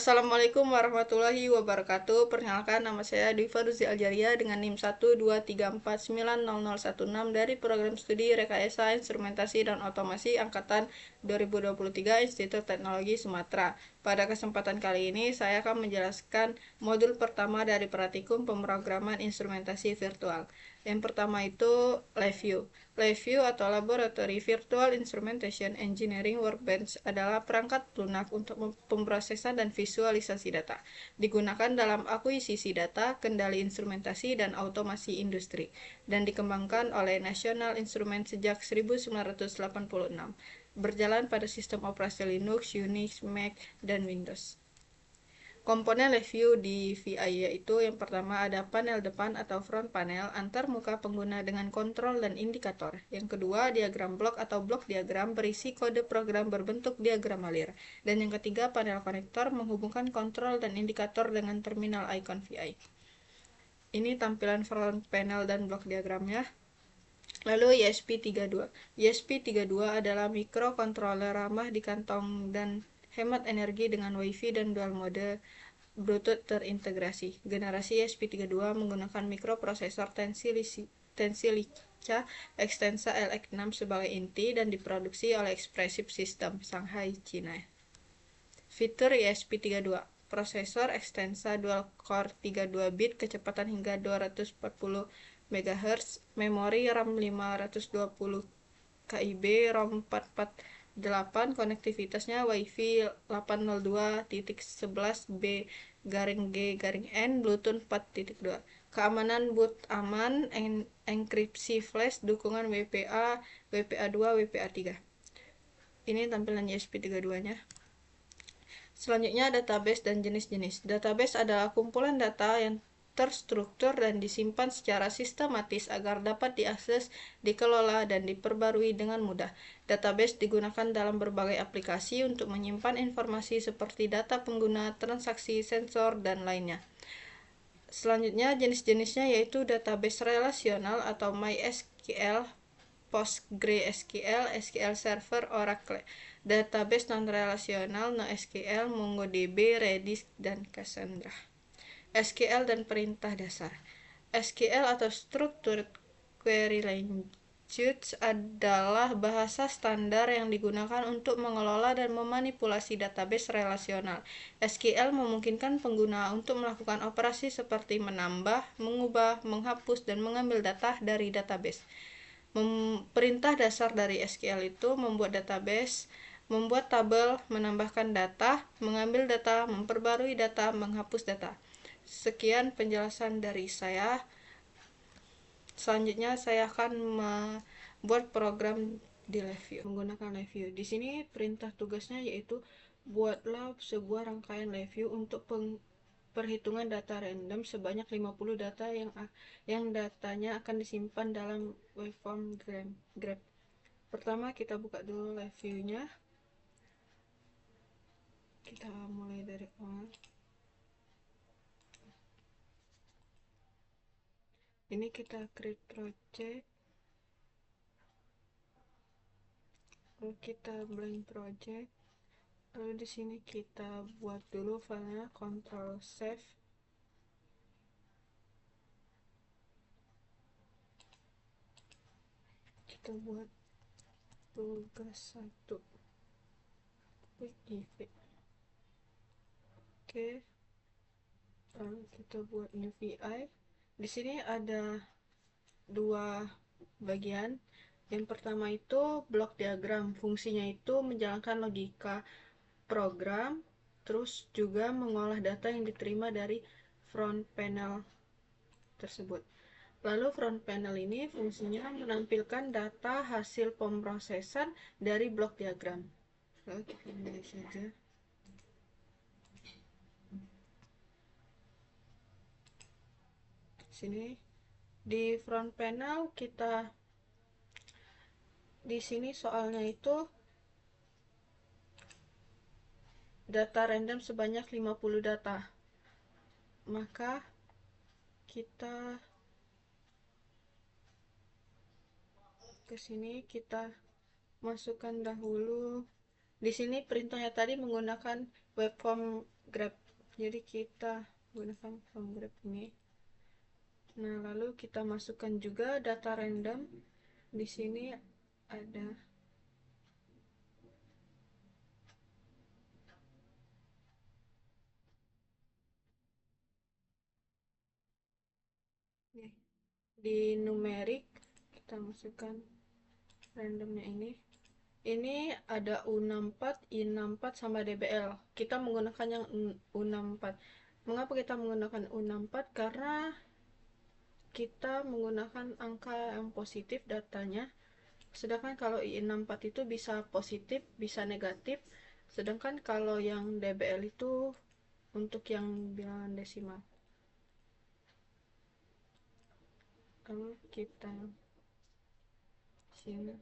Assalamualaikum warahmatullahi wabarakatuh. Perkenalkan, nama saya Dwi Farzi Aljaria dengan NIM 123490016 dari Program Studi Rekayasa Instrumentasi dan Otomasi Angkatan 2023 Institut Teknologi Sumatera. Pada kesempatan kali ini, saya akan menjelaskan modul pertama dari praktikum pemrograman instrumentasi virtual. Yang pertama itu LabVIEW. LabVIEW atau Laboratory Virtual Instrumentation Engineering Workbench adalah perangkat lunak untuk pemrosesan dan visualisasi data. Digunakan dalam akuisisi data, kendali instrumentasi, dan otomasi industri, dan dikembangkan oleh National Instruments sejak 1986. Berjalan pada sistem operasi Linux, Unix, Mac, dan Windows. Komponen LabVIEW di VI yaitu yang pertama ada panel depan atau front panel antar muka pengguna dengan kontrol dan indikator. Yang kedua, diagram blok atau blok diagram berisi kode program berbentuk diagram alir. Dan yang ketiga, panel konektor menghubungkan kontrol dan indikator dengan terminal icon VI. Ini tampilan front panel dan blok diagramnya. Lalu ESP32. ESP32 adalah microcontroller ramah di kantong dan hemat energi dengan WiFi dan dual mode Bluetooth terintegrasi. Generasi ESP32 menggunakan mikroprosesor Tensilica Extensa LX6 sebagai inti dan diproduksi oleh Expressive System, Shanghai, China. Fitur ESP32: prosesor Extensa dual core 32 bit, kecepatan hingga 240 MHz, memori RAM 520 KB, ROM 448, konektivitasnya WiFi 802.11b/G/N, Bluetooth 4.2. Keamanan boot aman, enkripsi flash, dukungan WPA, WPA2, WPA3. Ini tampilan ESP32-nya. Selanjutnya, database dan jenis-jenis. Database adalah kumpulan data yang terstruktur dan disimpan secara sistematis agar dapat diakses, dikelola, dan diperbarui dengan mudah. Database digunakan dalam berbagai aplikasi untuk menyimpan informasi seperti data pengguna, transaksi, sensor, dan lainnya. Selanjutnya, jenis-jenisnya yaitu database relasional atau MySQL, PostgreSQL, SQL Server, Oracle. Database non-relasional, NoSQL, MongoDB, Redis, dan Cassandra. SQL dan perintah dasar. SQL atau Structured Query Language adalah bahasa standar yang digunakan untuk mengelola dan memanipulasi database relasional. SQL memungkinkan pengguna untuk melakukan operasi seperti menambah, mengubah, menghapus, dan mengambil data dari database. Perintah dasar dari SQL itu membuat database, membuat tabel, menambahkan data, mengambil data, memperbarui data, menghapus data. Sekian penjelasan dari saya. Selanjutnya saya akan membuat program di LabVIEW menggunakan LabVIEW. Di sini perintah tugasnya yaitu buatlah sebuah rangkaian LabVIEW untuk perhitungan data random sebanyak 50 data yang datanya akan disimpan dalam waveform graph. Pertama kita buka dulu LabVIEW-nya. Kita mulai dari awal. Ini kita create project. Lalu kita blank project. Lalu di sini kita buat dulu filenya, Ctrl save. Kita buat tugas 1 quick event. Oke. Lalu kita buat new VI. Di sini ada dua bagian. Yang pertama itu blok diagram. Fungsinya itu menjalankan logika program, terus juga mengolah data yang diterima dari front panel tersebut. Lalu front panel ini fungsinya menampilkan data hasil pemrosesan dari blok diagram. Lalu kita mulai saja. Sini di front panel kita di sini soalnya itu data random sebanyak 50 data. Maka kita ke sini, kita masukkan dahulu. Di sini perintahnya tadi menggunakan waveform Grab. Jadi kita gunakan form Grab ini. Nah, lalu kita masukkan juga data random. Di sini ada nih, di numerik kita masukkan randomnya ini. Ini ada U64, I64 sama DBL. Kita menggunakan yang U64. Mengapa kita menggunakan U64? Karena kita menggunakan angka yang positif datanya. Sedangkan kalau I64 itu bisa positif, bisa negatif. Sedangkan kalau yang DBL itu untuk yang bilangan desimal. Lalu kita sini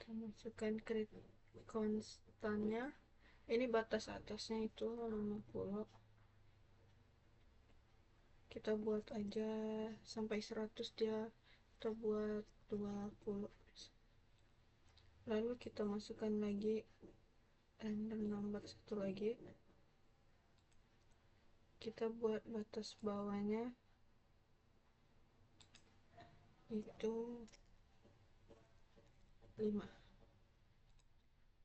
kita masukkan konstannya. Ini batas atasnya itu 50. Kita buat aja sampai 100 dia. Kita buat 20. Lalu kita masukkan lagi random number satu lagi. Kita buat batas bawahnya itu 5.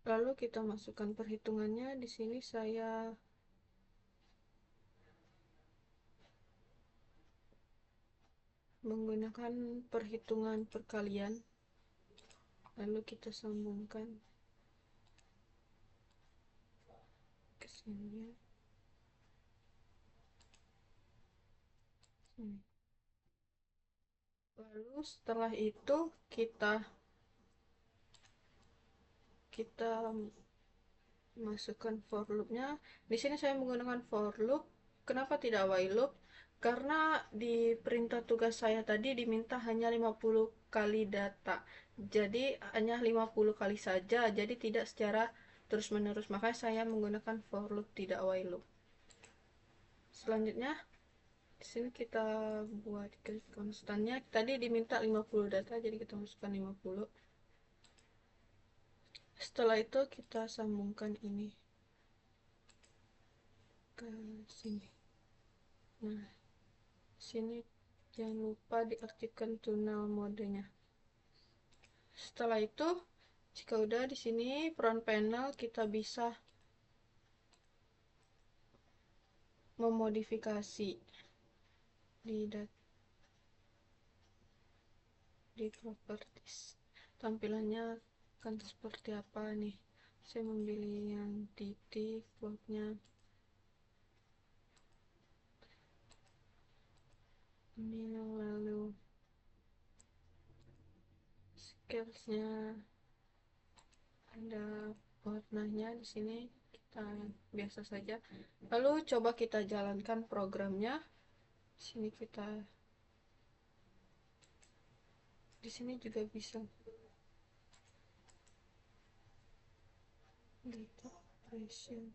Lalu kita masukkan perhitungannya. Di sini saya menggunakan perhitungan perkalian. Lalu kita sambungkan ke sini. Lalu setelah itu kita kita masukkan for loopnya. Di sini saya menggunakan for loop. Kenapa tidak while loop? Karena di perintah tugas saya tadi diminta hanya 50 kali data. Jadi hanya 50 kali saja. Jadi tidak secara terus menerus. Makanya saya menggunakan for loop, tidak while loop. Selanjutnya di sini kita buat konstannya. Tadi diminta 50 data, jadi kita masukkan 50. Setelah itu kita sambungkan ini ke sini. Nah, sini jangan lupa diaktifkan tunnel modenya. Setelah itu, jika udah di sini front panel, kita bisa memodifikasi di properties. Tampilannya akan seperti apa nih? Saya memilih yang titik blocknya ini, lalu scalesnya ada warnanya. Di sini kita biasa saja. Lalu coba kita jalankan programnya. Sini kita di sini juga bisa data operation.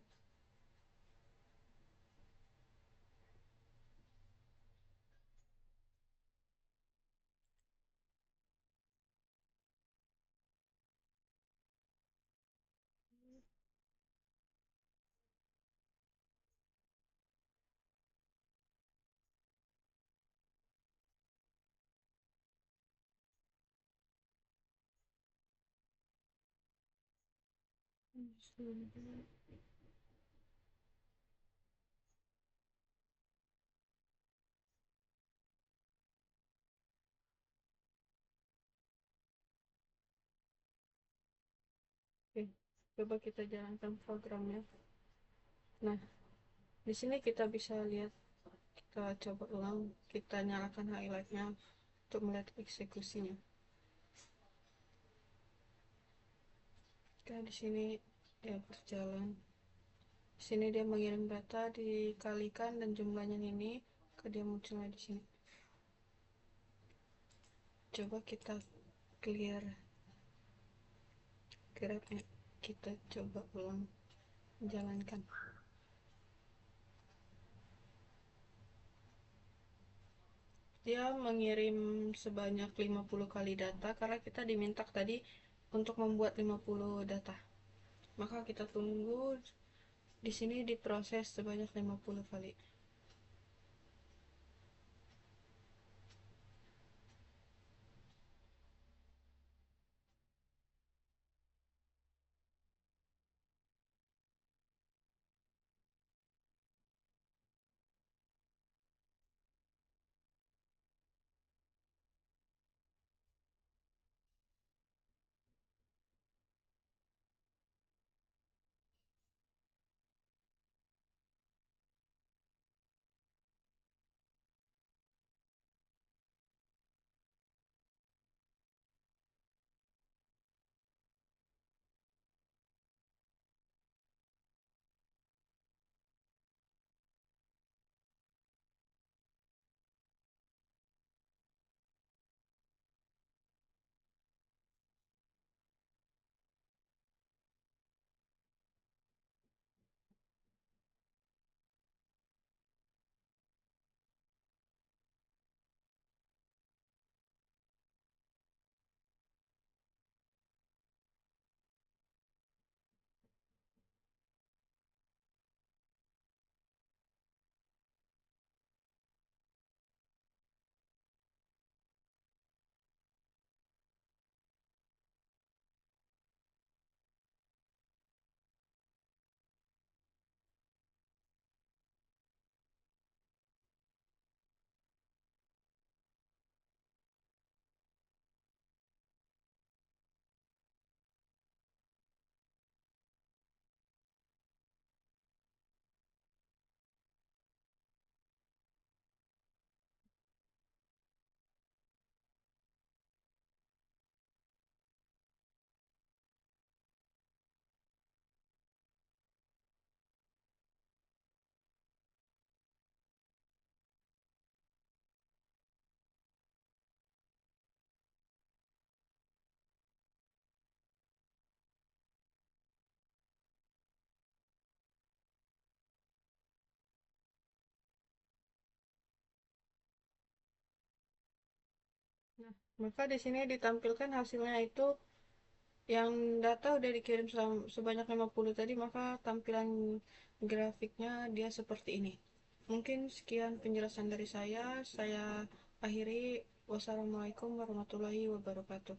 Oke, coba kita jalankan programnya. Nah, di sini kita bisa lihat, kita coba ulang, kita nyalakan highlightnya untuk melihat eksekusinya. Oke, di sini ya berjalan. Di sini dia mengirim data dikalikan dan jumlahnya ini ke dia munculnya di sini. Coba kita clear grabnya, kita coba ulang jalankan. Dia mengirim sebanyak 50 kali data karena kita diminta tadi untuk membuat 50 data. Maka kita tunggu Di sini diproses sebanyak 50 kali. Nah, maka di sini ditampilkan hasilnya itu yang data udah dikirim sebanyak 50 tadi, maka tampilan grafiknya dia seperti ini. Mungkin sekian penjelasan dari saya akhiri. Wassalamualaikum warahmatullahi wabarakatuh.